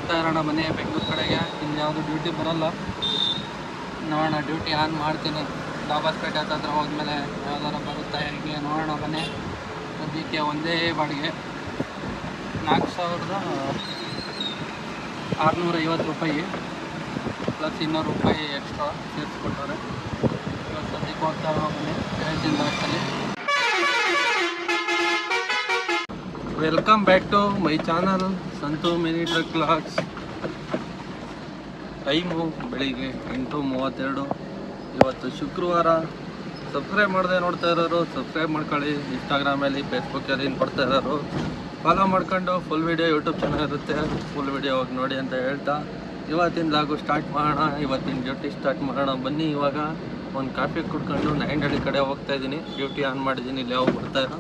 ಹೋಗ್ತಾ ಇರೋಣ ಬನ್ನಿ ಬೆಂಗಳೂರು ಕಡೆಗೆ. ಇಲ್ಲಿ ಯಾವುದು ಡ್ಯೂಟಿ ಬರೋಲ್ಲ, ನೋಡೋಣ. ಡ್ಯೂಟಿ ಆನ್ ಮಾಡ್ತೀನಿ. ದಾಬಾಸ್ಪೇಟೆ ಹತ್ರ ಹೋದ್ಮೇಲೆ ಯಾವ್ದಾರು ಬರುತ್ತೆ ಹೀಗೆ ನೋಡೋಣ ಬನ್ನಿ. ಸದ್ಯಕ್ಕೆ ಒಂದೇ ಬಾಡಿಗೆ 4650 ರೂಪಾಯಿ ಪ್ಲಸ್ 200 ರೂಪಾಯಿ ಎಕ್ಸ್ಟ್ರಾ ಸೇರಿಸ್ಕೊಟ್ಟವ್ರೆ. ಇವತ್ತು ಸದ್ಯಕ್ಕೆ ಹೋಗ್ತಾ ಇರೋ ಬನ್ನಿ. ಹೇಳ್ತೀನಿ ಲಾಸ್ಟಲ್ಲಿ. Welcome back to my channel Santu mini truck vlogs. Time ಬೆಳಿಗ್ಗೆ 8:32. ಇವತ್ತು ಶುಕ್ರವಾರ. ಸಬ್ಸ್ಕ್ರೈಬ್ ಮಾಡದೆ ನೋಡ್ತಾ ಇರೋರು ಸಬ್ಸ್ಕ್ರೈಬ್ ಮಾಡ್ಕೊಳ್ಳಿ. ಇನ್ಸ್ಟಾಗ್ರಾಮಲ್ಲಿ ಫೇಸ್ಬುಕ್ಕಲ್ಲಿ ನೋಡ್ತಾ ಇರೋರು ಫಾಲೋ ಮಾಡ್ಕೊಂಡು ಫುಲ್ ವೀಡಿಯೋ ಯೂಟ್ಯೂಬ್ ಚಾನಲ್ ಇರುತ್ತೆ, ಫುಲ್ ವೀಡಿಯೋ ಹೋಗಿ ನೋಡಿ ಅಂತ ಹೇಳ್ತಾ ಇವತ್ತಿನ ಲಾಗು ಸ್ಟಾರ್ಟ್ ಮಾಡೋಣ. ಇವತ್ತಿನ ಡ್ಯೂಟಿ ಸ್ಟಾರ್ಟ್ ಮಾಡೋಣ ಬನ್ನಿ. ಇವಾಗ ಒಂದು ಕಾಫಿ ಕುಡ್ಕೊಂಡು ನಾಯಂಡಹಳ್ಳಿ ಕಡೆ ಹೋಗ್ತಾಯಿದ್ದೀನಿ. ಡ್ಯೂಟಿ ಆನ್ ಮಾಡಿದ್ದೀನಿ. ಇಲ್ಲಿ ಯಾವಾಗ ಬರ್ತಾಯಿರೋ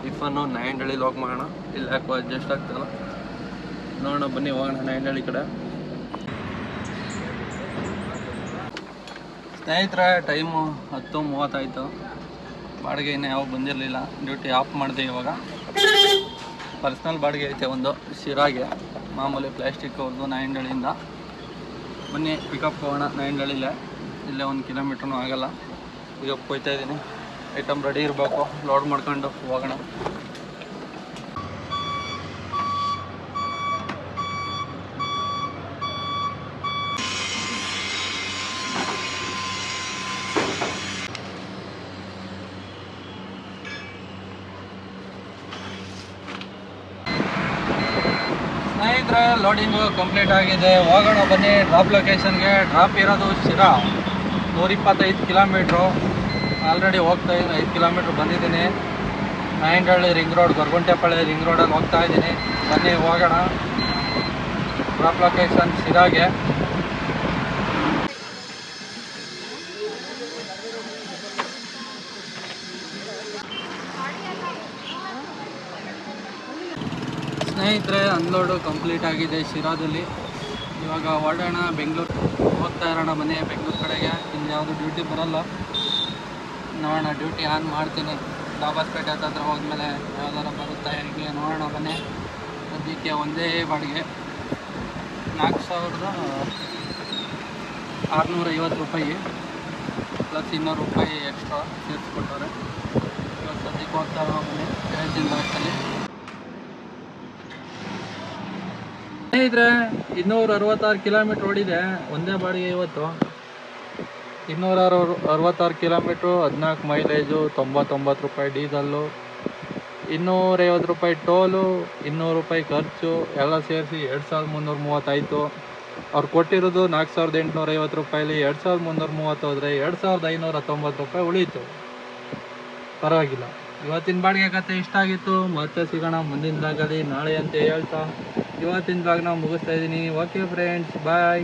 ಟಿಫನ್ನು ನಾಯಂಡಹಳ್ಳಿಲಿ ಹೋಗಿ ಮಾಡೋಣ. ಇಲ್ಲಿ ಯಾಕೋ ಅಡ್ಜಸ್ಟ್ ಆಗ್ತಾಯಿಲ್ಲ, ನೋಡೋಣ ಬನ್ನಿ ಹೋಗೋಣ ನಾಯಂಡಹಳ್ಳಿ ಕಡೆ. ಸ್ನೇಹಿತರೆ, ಟೈಮು 10:30 ಆಯಿತು. ಬಾಡಿಗೆ ಇನ್ನೂ ಯಾವಾಗ ಬಂದಿರಲಿಲ್ಲ. ಡ್ಯೂಟಿ ಆಫ್ ಮಾಡಿದೆ. ಇವಾಗ ಪರ್ಸ್ನಲ್ ಬಾಡಿಗೆ ಐತೆ ಒಂದು ಶಿರಾಗೆ, ಮಾಮೂಲಿ ಪ್ಲಾಸ್ಟಿಕ್ ಅವ್ರದ್ದು ನಾಯಂಡಹಳ್ಳಿಯಿಂದ. ಬನ್ನಿ ಪಿಕಪ್ ಹೋಗೋಣ ನಾಯಂಡಹಳ್ಳಿಲೇ. ಇಲ್ಲೇ 1 ಕಿಲೋಮೀಟ್ರೂ ಆಗೋಲ್ಲ. ಪಿಕಪ್ ಹೋಗ್ತಾಯಿದ್ದೀನಿ. ಐಟಮ್ ರೆಡಿ ಇರಬೇಕು, ಲೋಡ್ ಮಾಡ್ಕೊಂಡು ಹೋಗೋಣ. ಸ್ನೇಹಿತರೆ, ಲೋಡಿಂಗು ಕಂಪ್ಲೀಟ್ ಆಗಿದೆ. ಹೋಗೋಣ ಬನ್ನಿ ಡ್ರಾಪ್ ಲೊಕೇಶನ್ಗೆ. ಡ್ರಾಪ್ ಇರೋದು ಶಿರಾ, 125 ಕಿಲೋಮೀಟ್ರು. ಆಲ್ರೆಡಿ ಹೋಗ್ತಾ ಇದ್ದೀನಿ. 5 ಕಿಲೋಮೀಟ್ರ್ ಬಂದಿದ್ದೀನಿ. Nayandahalli ring road, Goraguntepalya ring ರೋಡಲ್ಲಿ ಹೋಗ್ತಾ ಇದ್ದೀನಿ. ಬನ್ನಿ ಹೋಗೋಣ. ಡ್ರಾಪ್ ಲೊಕೇಶನ್ ಶಿರಾಗೆ. ಸ್ನೇಹಿತರೆ, ಅನ್ಲೋಡು ಕಂಪ್ಲೀಟ್ ಆಗಿದೆ ಶಿರಾದಲ್ಲಿ. ಇವಾಗ ಹೊರಡೋಣ ಬೆಂಗಳೂರು. ಹೋಗ್ತಾ ಇರೋಣ ಬನ್ನಿ ಬೆಂಗಳೂರು ಕಡೆಗೆ. ಇಲ್ಲಿ ಯಾವುದು ಡ್ಯೂಟಿ ಬರೋಲ್ಲ, ನೋಡೋಣ. ಡ್ಯೂಟಿ ಆನ್ ಮಾಡ್ತೀನಿ. ದಾಬಾಸ್ಪೇಟೆ ಹತ್ರ ಹೋದ್ಮೇಲೆ ಯಾವ್ದಾರು ಬರುತ್ತೆ ಹೀಗೆ ನೋಡೋಣ ಬನ್ನಿ. ಸದ್ಯಕ್ಕೆ ಒಂದೇ ಬಾಡಿಗೆ 4650 ರೂಪಾಯಿ ಪ್ಲಸ್ 200 ರೂಪಾಯಿ ಎಕ್ಸ್ಟ್ರಾ ಸೇರಿಸ್ಕೊಟ್ಟವ್ರೆ. ಇವತ್ತು ಸದ್ಯಕ್ಕೆ ಹೋಗ್ತಾ ಇರೋ ಬನ್ನಿ. ಹೇಳ್ತೀನಿ ಲಾಸ್ಟಲ್ಲಿ. ಸ್ನೇಹಿತರೆ, 266 ಕಿಲೋಮೀಟ್ರ್ ಓಡಿದೆ. ಒಂದೇ ಬಾಡಿಗೆ ಇವತ್ತು. 266 ಕಿಲೋಮೀಟ್ರು, 14 ಮೈಲೇಜು, 99 ರೂಪಾಯಿ ಡೀಸಲ್ಲು, 250 ರೂಪಾಯಿ ಟೋಲು, 200 ರೂಪಾಯಿ ಖರ್ಚು ಎಲ್ಲ ಸೇರಿಸಿ 2330 ಆಯಿತು. ಅವ್ರು ಕೊಟ್ಟಿರೋದು 4850 ರೂಪಾಯಿಲಿ 2330 ಹೋದರೆ 2519 ರೂಪಾಯಿ ಉಳೀತು. ಪರವಾಗಿಲ್ಲ. ಇವತ್ತಿನ ಬಾಡಿಗೆ ಕತೆ ಇಷ್ಟ ಆಗಿತ್ತು. ಮತ್ತೆ ಸಿಗೋಣ ಮುಂದಿನ ಬ್ಲಾಗಲ್ಲಿ ನಾಳೆ ಅಂತ ಹೇಳ್ತಾ ಇವತ್ತಿನ ಬ್ಲಾಗ್ನ ಮುಗಿಸ್ತಾ ಇದ್ದೀನಿ. ಓಕೆ ಫ್ರೆಂಡ್ಸ್, ಬಾಯ್.